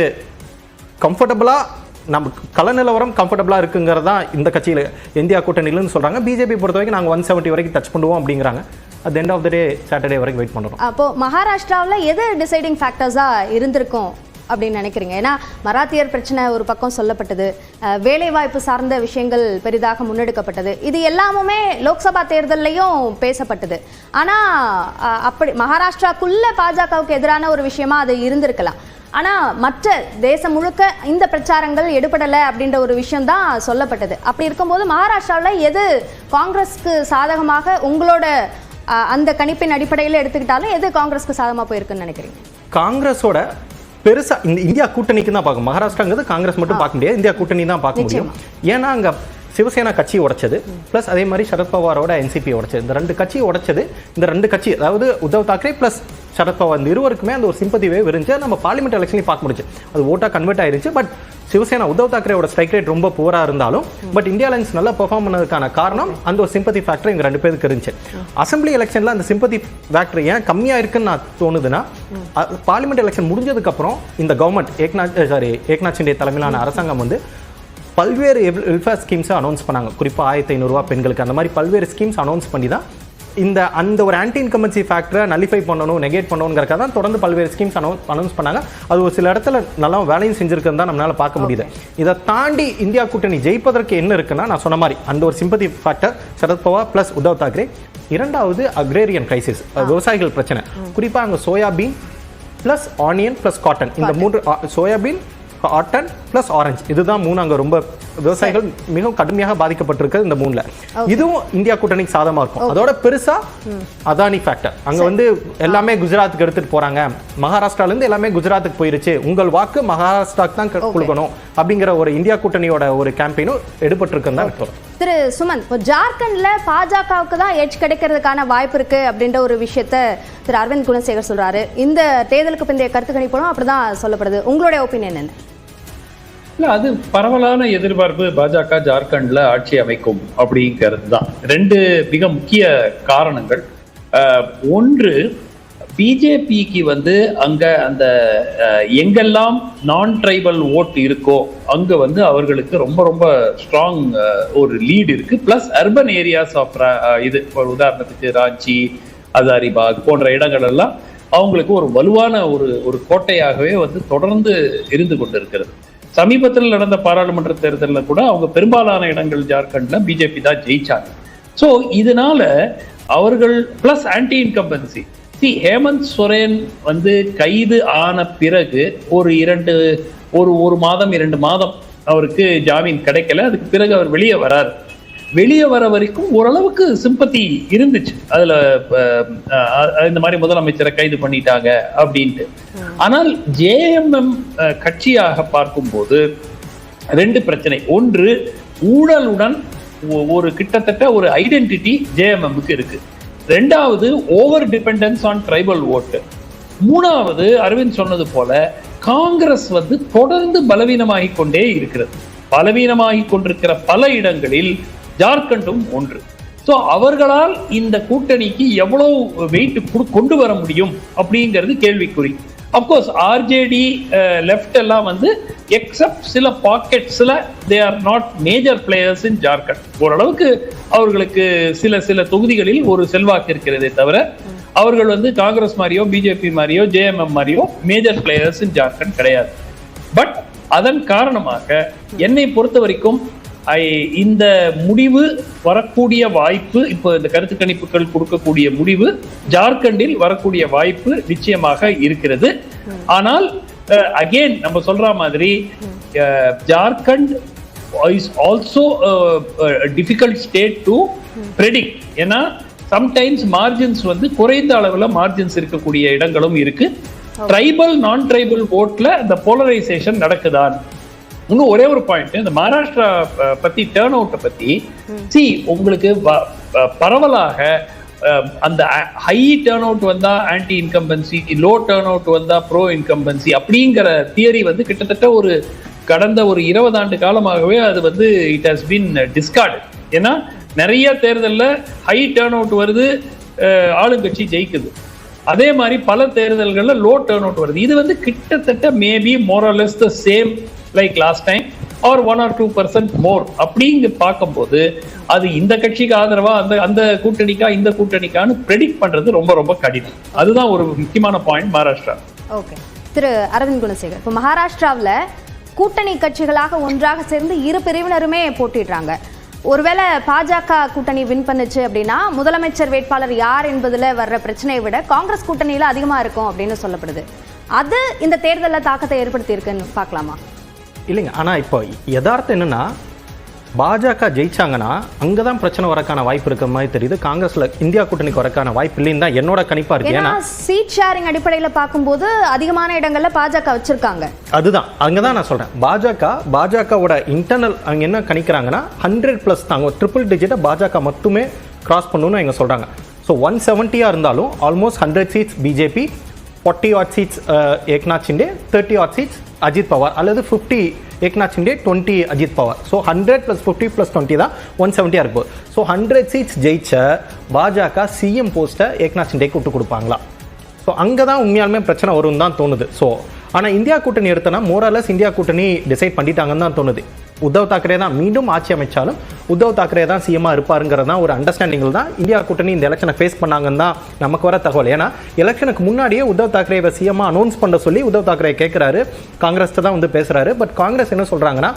கம்ஃபர்டபுளாக நம்ம கல நிலவரம் கம்ஃபர்டபுளாக இருக்குங்கிறது தான் இந்த கட்சியில் இந்தியா கூட்டணியிலன்னு சொல்கிறாங்க. பிஜேபி பொறுத்த வரைக்கும் நாங்கள் 170 வரைக்கும் டச் பண்ணுவோம் அப்படிங்கிறாங்க. At end of the day Saturday வரைக்கும் வெயிட் பண்ணுறோம். அப்போ மகாராஷ்டிராவில் எது டிசைடிங் ஃபேக்டர்ஸாக இருந்திருக்கும் அப்படின்னு நினைக்கிறீங்க? ஏன்னா மராத்தியர் பிரச்சனை ஒரு பக்கம் சொல்லப்பட்டது, வேலைவாய்ப்பு சார்ந்த விஷயங்கள் பெரிதாக முன்னெடுக்கப்பட்டது, இது எல்லாமுமே லோக்சபா தேர்தல்லையும் பேசப்பட்டது. ஆனால் அப்படி மகாராஷ்டிராக்குள்ள பாஜகவுக்கு எதிரான ஒரு விஷயமா அது இருந்திருக்கலாம். ஆனால் மற்ற தேசம் முழுக்க இந்த பிரச்சாரங்கள் எடுபடலை அப்படின்ற ஒரு விஷயம் தான் சொல்லப்பட்டது. அப்படி இருக்கும்போது மகாராஷ்டிராவில் எது காங்கிரஸ்க்கு சாதகமாக உங்களோட அந்த கணிப்பின் அடிப்படையில் எடுத்துக்கிட்டாலும் எது காங்கிரஸ்க்கு சாதகமாக போயிருக்குன்னு நினைக்கிறீங்க? காங்கிரஸோட பெருசா இந்த இந்தியா கூட்டணிக்கு தான் பார்க்கும். மகாராஷ்டிராங்கிறது காங்கிரஸ் மட்டும் பார்க்க முடியாது, இந்தியா கூட்டணி தான் பார்க்க முடியும். ஏன்னா அங்கே சிவசேனா கட்சி உடைச்சது, பிளஸ் அதே மாதிரி சரத்பவாரோட என்சிபி உடைச்சது. இந்த 2 கட்சி உடைச்சது. இந்த 2 கட்சி, அதாவது உத்தவ் தாக்கரே பிளஸ் சரத்பவார், இந்த இருவருக்குமே அந்த ஒரு சிம்பத்தி வேவ் இருந்துச்சு. நம்ம பார்லிமெண்ட் எலெக்ஷன்லையும் பார்க்க முடிச்சு. அது ஓட்டாக கன்வெர்ட் ஆயிருச்சு. பட் சிவசேனா உத்தவ் தாக்கரேவோட ஸ்ட்ரைக் ரேட் ரொம்ப புவரா இருந்தாலும் பட் இந்தியா அலைன்ஸ் நல்லா பெர்ஃபார்ம் பண்ணதுக்கான காரணம் அந்த ஒரு சிம்பத்தி ஃபேக்டர் இவங்க 2 பேருக்கு இருந்துச்சு. அசம்பிளி எலெக்ஷன்ல அந்த சிம்பத்தி ஃபேக்டர் ஏன் கம்மியா இருக்குன்னு நான் தோணுதுன்னா, பார்லிமெண்ட் எலெக்ஷன் முடிஞ்சதுக்கு அப்புறம் இந்த கவர்மெண்ட் ஏக்நாத் ஷிண்டே தலைமையிலான அரசாங்கம் வந்து பல்வேறு வெல்ஃபேர் ஸ்கீம்ஸை அனௌன்ஸ் பண்ணாங்க. குறிப்பாக 1500 ரூபா பெண்களுக்கு, அந்த மாதிரி பல்வேறு ஸ்கீம்ஸ் அனௌன்ஸ் பண்ணி தான் அந்த ஒரு ஆன்டி இன்கம்பன்சி ஃபேக்டரை நலிஃபை பண்ணணும், நெகேட் பண்ணணுங்கிறக்காக தான் தொடர்ந்து பல்வேறு ஸ்கீம்ஸ் அனௌன்ஸ் பண்ணாங்க. அது ஒரு சில இடத்துல நல்லா வேலையும் செஞ்சிருக்குன்னு தான் நம்மளால பார்க்க முடியுது. இதை தாண்டி இந்தியா கூட்டணி ஜெயிப்பதற்கு என்ன இருக்குன்னா, நான் சொன்ன மாதிரி அந்த ஒரு sympathy factor Sharad Pawar plus Uddhav Thackeray. இரண்டாவது அக்ரேரியன் கிரைசிஸ், விவசாயிகள் பிரச்சனை. குறிப்பாக அங்கே soybean plus onion plus cotton, இந்த 3 சோயாபீன், காட்டன் பிளஸ் ஆரஞ்சு, இதுதான் 3 அங்கே ரொம்ப விவசாயிகள் மிகவும் கடுமையாக பாதிக்கப்பட்டிருக்கு. இந்த 3ல இதுவும் இந்தியா கூட்டணிக்கு சாதகமா இருக்கும். அதோட பெருசா அதானி ஃபேக்டர், அங்க வந்து எல்லாமே குஜராத்துக்கு எடுத்துட்டு போறாங்க, மகாராஷ்டிரால இருந்து எல்லாமே குஜராத்துக்கு போயிருச்சு, உங்கள் வாக்கு மகாராஷ்டிராக்கு தான் கொடுக்கணும் அப்படிங்கிற ஒரு இந்தியா கூட்டணியோட ஒரு கேம்பெயினும் எடுபட்டிருக்குன்னு தான் அர்த்தம். திரு சுமன், ஜார்க்கண்ட்ல பாஜகவுக்கு தான் எட்ஜ் கிடைக்கிறதுக்கான வாய்ப்பு இருக்கு அப்படின்ற ஒரு விஷயத்த திரு அரவிந்த் குணசேகர் சொல்றாரு. இந்த தேர்தலுக்கு பிந்தைய கருத்து கணிப்போம் அப்படிதான் சொல்லப்படுது. உங்களுடைய ஒப்பீனியன் என்ன? இல்ல, அது பரவலான எதிர்பார்ப்பு பாஜக ஜார்க்கண்ட்ல ஆட்சி அமைக்கும் அப்படிங்கிறது தான். 2 மிக முக்கிய காரணங்கள். ஒன்று, பிஜேபிக்கு வந்து அங்க அந்த எங்கெல்லாம் நான் ட்ரைபல் ஓட் இருக்கோ அங்க வந்து அவர்களுக்கு ரொம்ப ரொம்ப ஸ்ட்ராங் ஒரு லீட் இருக்கு. பிளஸ் அர்பன் ஏரியாஸ் ஆஃப் இது, உதாரணத்துக்கு ராஞ்சி, ஹசாரிபாக் போன்ற இடங்கள் எல்லாம் அவங்களுக்கு ஒரு வலுவான ஒரு கோட்டையாகவே வந்து தொடர்ந்து இருந்து கொண்டிருக்கிறது. சமீபத்தில் நடந்த பாராளுமன்ற தேர்தலில் கூட அவங்க பெரும்பாலான இடங்கள் ஜார்க்கண்ட்ல பிஜேபி தான் ஜெயிச்சாங்க. ஸோ இதனால அவர்கள் plus anti incumbency, Hemant Soren வந்து கைது ஆன பிறகு ஒரு மாதம் 2 மாதம் அவருக்கு ஜாமீன் கிடைக்கல. அதுக்கு பிறகு அவர் வெளியே வராரு. வெளியே வர வரைக்கும் ஓரளவுக்கு சிம்பத்தி இருந்துச்சு. அதுல இந்த மாதிரி முதலமைச்சரை கைது பண்ணிட்டாங்க அப்படின்ட்டு. ஆனால் ஜேஎம்எம் கட்சியாக பார்க்கும்போது ரெண்டு பிரச்சனை. ஒன்று, ஊழலுடன் ஒரு கிட்டத்தட்ட ஒரு ஐடென்டிட்டி ஜேஎம்எம்க்கு இருக்கு. ரெண்டாவது, ஓவர் டிபெண்டன்ஸ் ஆன் ட்ரைபல் ஓட்டு. மூணாவது, அரவிந்த் சொன்னது போல காங்கிரஸ் தொடர்ந்து பலவீனமாகிக் கொண்டே இருக்கிறது. பலவீனமாகிக் கொண்டிருக்கிற பல இடங்களில் ஜார்க்கண்டும் ஒன்று. ஸோ அவர்களால் இந்த கூட்டணிக்கு எவ்வளவு வெயிட் கொண்டு வர முடியும் அப்படிங்கிறது கேள்விக்குறி. அப்கோர்ஸ் ஆர்ஜேடி லெஃப்ட் எல்லாம் எக்ஸப்ட் சில பாக்கெட்ஸ்ல they are not major players in Jharkhand. ஓரளவுக்கு அவர்களுக்கு சில தொகுதிகளில் ஒரு செல்வாக்கு இருக்கிறதே தவிர அவர்கள் காங்கிரஸ் மாதிரியோ பிஜேபி மாதிரியோ ஜேஎம்எம் மாதிரியோ மேஜர் பிளேயர்ஸ் இன் ஜார்க்கண்ட் கிடையாது. பட் அதன் காரணமாக என்னை பொறுத்த வரைக்கும் இந்த முடிவு வரக்கூடிய வாய்ப்பு, இப்போ இந்த கருத்து கணிப்புகள் கொடுக்கக்கூடிய முடிவு ஜார்க்கண்டில் வரக்கூடிய வாய்ப்பு நிச்சயமாக இருக்கிறது. ஆனால் அகெயின் நம்ம சொல்ற மாதிரி Jharkhand is also difficult state to predict. ஏன்னா சம்டைம்ஸ் மார்ஜின்ஸ் குறைந்த அளவுல மார்ஜின்ஸ் இருக்கக்கூடிய இடங்களும் இருக்கு. ட்ரைபல் நான் ட்ரைபல் ஓட்ல இந்த போலரைசேஷன் நடக்குதான். இன்னும் ஒரே ஒரு பாயிண்ட், இந்த மகாராஷ்டிரா பத்தி டர்ன் அவுட்டை பத்தி உங்களுக்கு பரவலாக அந்த ஹை டர்ன் அவுட் வந்தா anti incumbency, low turn out வந்தா ப்ரோ இன்கம்பன்சி அப்படிங்கிற தியரி கிட்டத்தட்ட ஒரு கடந்த ஒரு 20 ஆண்டு காலமாகவே அது இட் ஹஸ் பீன் டிஸ்கார்டட். ஏன்னா நிறைய தேர்தலில் ஹை டர்ன் அவுட் வருது, ஆளுங்கட்சி ஜெயிக்குது. அதே மாதிரி பல தேர்தல்களில் லோ டர்ன் அவுட் வருது. இது கிட்டத்தட்ட maybe more or less the same like last time or 1 or 2% more அப்படிங்க பார்க்கும்போது அது இந்த கட்சிக்கு ஆதரவா அந்த கூட்டணிக்கா இந்த கூட்டணிக்கான்னு ப்ரெடிக்ட் பண்றது ரொம்ப ரொம்ப கடினம். அதுதான் ஒரு முக்கியமான பாயிண்ட் மகாராஷ்டிரா. ஓகே, திரு அரவிந்த் குணசேகர், இப்போ மகாராஷ்டிராவில் கூட்டணி கட்சிகளாக ஒன்றாக சேர்ந்து இரு பிரிவினருமே போட்டிடுறாங்க. ஒருவேளை பாஜக கூட்டணி வின் பண்ணுச்சு அப்படின்னா முதலமைச்சர் வேட்பாளர் யார் என்பதுல வர்ற பிரச்சனையை விட காங்கிரஸ் கூட்டணியில அதிகமா இருக்கும் அப்படின்னு சொல்லப்படுது. அது இந்த தேர்தலில் தாக்கத்தை ஏற்படுத்தி இருக்குன்னு பார்க்கலாமா? இல்லைங்க, ஆனால் இப்போ யதார்த்தம் என்னன்னா பாஜக ஜெயிச்சாங்கன்னா அங்கே தான் பிரச்சனை வரக்கான வாய்ப்பு இருக்கிற மாதிரி தெரியுது. காங்கிரஸ்ல இந்தியா கூட்டணிக்கு வரக்கான வாய்ப்பு இல்லைன்னு தான் என்னோட கணிப்பா இருக்கு. ஏன்னா சீட் ஷேரிங் அடிப்படையில் பார்க்கும்போது அதிகமான இடங்கள்ல பாஜக வச்சிருக்காங்க. அதுதான் அங்கே தான் நான் சொல்றேன். பாஜகவோட இன்டர்னல் அவங்க என்ன கணிக்கிறாங்கன்னா 100+ தாங்க, ட்ரிபிள் டிஜிட்டை பாஜக மட்டுமே கிராஸ் பண்ணணும்னு அவங்க சொல்றாங்க. ஸோ 170 இருந்தாலும் almost 100 seats BJP, 40 odd seats Eknath Shinde, 30 odd seats Ajit Pawar, அல்லது 50 ஏக்நாத் ஷிண்டே 20 அஜித் பவார். ஸோ 100 + 50 + 20 தான் 170 இருக்கும். ஸோ 100 seats ஜெயிச்ச பாஜக சிஎம் போஸ்ட்டை ஏக்நாத் ஷிண்டேக்கு விட்டு கொடுப்பாங்களா? ஸோ அங்கே தான் உண்மையாலுமே பிரச்சனை வரும் தான் தோணுது. ஸோ ஆனால் இந்தியா கூட்டணி எடுத்தனா மோரலஸ் இந்தியா கூட்டணி டிசைட் பண்ணிட்டாங்கன்னு தான் தோணுது. உத்தவ் தாக்கரே தான் மீண்டும் ஆட்சி அமைச்சாலும் உத்தவ் தாக்கரே தான் சிஎம்மா இருப்பாருங்கிறது தான் ஒரு அண்டர்ஸ்டாண்டிங்கில் தான் இந்தியா கூட்டணி இந்த எலெக்ஷனை ஃபேஸ் பண்ணாங்கன்னு தான் நமக்கு வர தகவல். ஏன்னா எலெக்ஷனுக்கு முன்னாடியே உத்தவ் தாக்கரேவை சிஎம்மா அனௌன்ஸ் பண்ண சொல்லி உத்தவ் தாக்கரே கேட்குறாரு, காங்கிரஸ் தான் பேசுறாரு. பட் காங்கிரஸ் என்ன சொல்றாங்கன்னா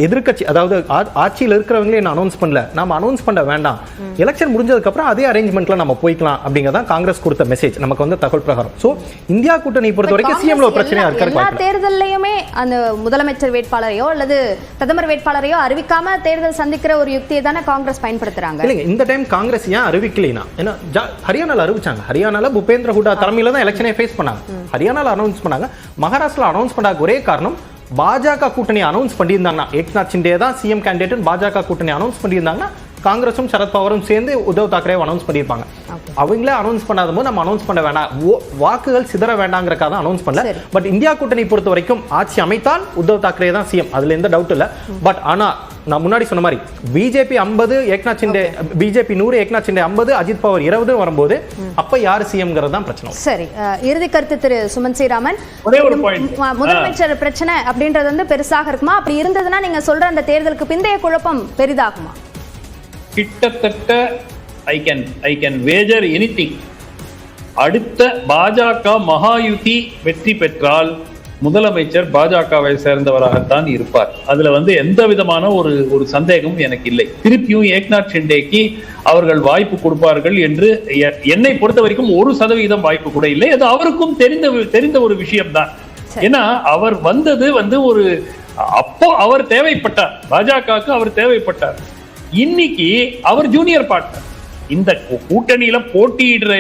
எதிர்கட்சி, அதாவது ஆட்சியில் இருக்கிறவங்களே என்ன அனௌன்ஸ் பண்ணல, நாம அனௌன்ஸ் பண்ண வேண்டாம், எலெக்ஷன் முடிஞ்சதுக்கு அப்புறம் அதே அரேஞ்ச்மெண்ட்ல நம்ம போய்க்கலாம் அப்படிங்கறத காங்கிரஸ் கொடுத்த மெசேஜ் நமக்கு தகவல் பிரகாரம். சோ இந்தியா கூட்டணி பொறுத்த வரைக்கும் சிஎம்ல ஒரு பிரச்சனையா இருக்கு. எல்லா தேர்தல்லையுமே அந்த முதலமைச்சர் வேட்பாளரையோ அல்லது பிரதமர் வேட்பாளரையோ அறிவிக்காம தேர்தல் சந்திக்கிற ஒரு யுக்தியை தானே காங்கிரஸ் பயன்படுத்துறாங்க. இல்லைங்க, இந்த டைம் காங்கிரஸ் ஏன் அறிவிக்கலைனா, ஏன்னா ஹரியானால அறிவிச்சாங்க. ஹரியானால பூபேந்திர ஹூடா தலைமையில தான் எலெக்ஷனை ஃபேஸ் பண்ணாங்க. ஹரியானால அனௌன்ஸ் பண்ணாங்க. மகாராஷ்டிரா அனௌன்ஸ் பண்ணாத ஒரே காரணம் பாஜக கூட்டணி அனௌன்ஸ் பண்ணியிருந்தாங்கன்னா, ஏக்நாத் ஷிண்டே தான் சிஎம் கேண்டிடேட் பாஜக கூட்டணி அனௌன்ஸ் பண்ணியிருந்தாங்கன்னா காங்கிரஸும் சரத்பவாரும் சேர்ந்து உத்தவ் தாக்கரே அனௌன்ஸ் பண்ணியிருப்பாங்க. அவங்களே அனௌன்ஸ் பண்ணாத போது நம்ம அனௌன்ஸ் பண்ண வேண்டாம், வாக்குகள் சிதற வேண்டாங்கிறக்காக தான் அனௌன்ஸ் பண்ணல. பட் இந்தியா கூட்டணி பொறுத்த வரைக்கும் ஆட்சி அமைத்தால் உத்தவ் தாக்கரே தான் சிஎம், அதுல எந்த டவுட் இல்ல. பட் ஆனா நான் முன்னாடி சொன்ன மாதிரி பிஜேபி 50 ஏக்நாத் ஷிண்டே, பிஜேபி 100 ஏக்நாத் ஷிண்டே 50 அஜித் பவார் 20 வரும்போது அப்ப யார் சிஎம்ங்கிறது தான் பிரச்சனை. சரி, இறுதி கருத்து திரு சுமன் ஸ்ரீராமன். முதலமைச்சர் பிரச்சனை அப்படின்றது பெருசாக இருக்குமா? அப்படி இருந்ததுன்னா நீங்க சொல்ற அந்த தேர்தலுக்கு பிந்தைய குழப்பம் பெரிதாகுமா? கிட்டத்தட்ட ஐ கேன் வேஜர் எனிதிங். அடுத்த பாஜக மகாயுதி வெற்றி பெற்றால் முதலமைச்சர் பாஜகவை சேர்ந்தவராகத்தான் இருப்பார். அதுல எந்த விதமான ஒரு சந்தேகமும் எனக்கு இல்லை. திருப்பியும் ஏக்நாத் ஷிண்டேக்கு அவர்கள் வாய்ப்பு கொடுப்பார்கள் என்று என்னை பொறுத்த வரைக்கும் 1% வாய்ப்பு கூட இல்லை. அது அவருக்கும் தெரிந்த ஒரு விஷயம்தான். ஏன்னா அவர் வந்தது ஒரு அப்போ அவர் தேவைப்பட்டார், பாஜகவுக்கு அவர் தேவைப்பட்டார். இன்னைக்கு அவர் ஜூனியர் பார்ட்னர். இந்த கூட்டணியில போட்டியிடுற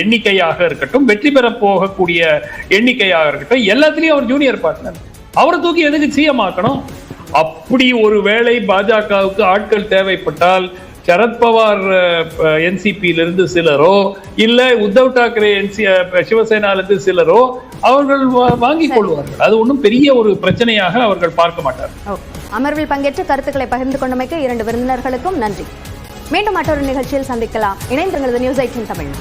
எண்ணிக்கையாக இருக்கட்டும், வெற்றி பெற போகக்கூடிய எண்ணிக்கையாக இருக்கட்டும், எல்லாத்திலையும் அவர் ஜூனியர் பார்ட்னர். அவரை தூக்கி எதுக்கு சிஎம் ஆக்கணும்? அப்படி ஒரு வேளை பாஜகவுக்கு ஆட்கள் தேவைப்பட்டால் சரத்பவார் என்சிபியிலிருந்து சிலரோ இல்ல உத்தவ் தாக்கரே சிவசேனாலிருந்து சிலரோ அவர்கள் வாங்கிக் கொள்வார்கள். அது ஒன்றும் பெரிய ஒரு பிரச்சனையாக அவர்கள் பார்க்க மாட்டார்கள். அமர்வில் பங்கேற்று கருத்துக்களை பகிர்ந்து கொண்டமைக்கு 2 விருந்தினர்களுக்கும் நன்றி. மீண்டும் மற்றொரு நிகழ்ச்சியில் சந்திக்கலாம். இணைந்திருங்கள் நியூஸ் 18 தமிழ்.